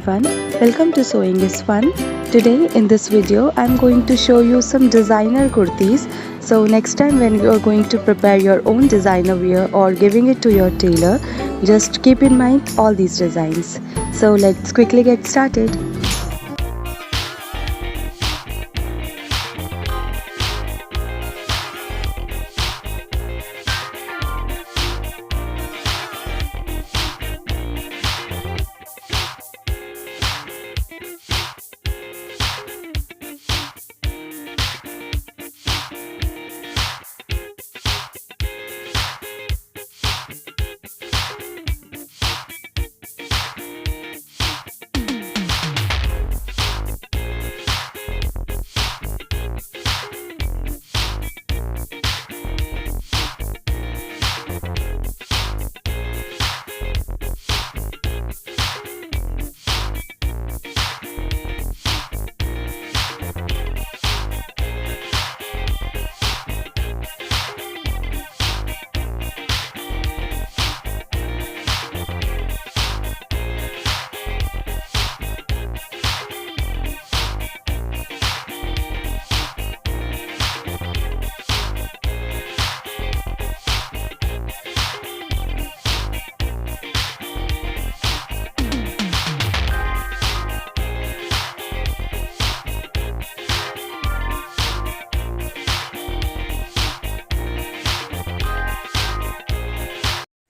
everyone, welcome to Sewing is Fun. Today in this video I'm going to show you some designer kurtis. So next time when you are going to prepare your own designer wear or giving it to your tailor, just keep in mind all these designs. So let's quickly get started.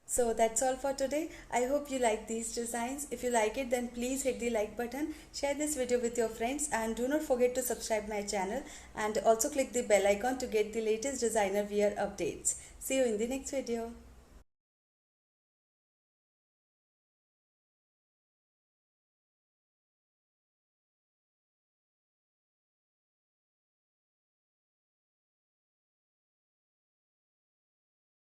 So that's all for today. I hope you like these designs. If you like it, then please hit the like button, share this video with your friends, and do not forget to subscribe my channel and also click the bell icon to get the latest designer wear updates. See you in the next video.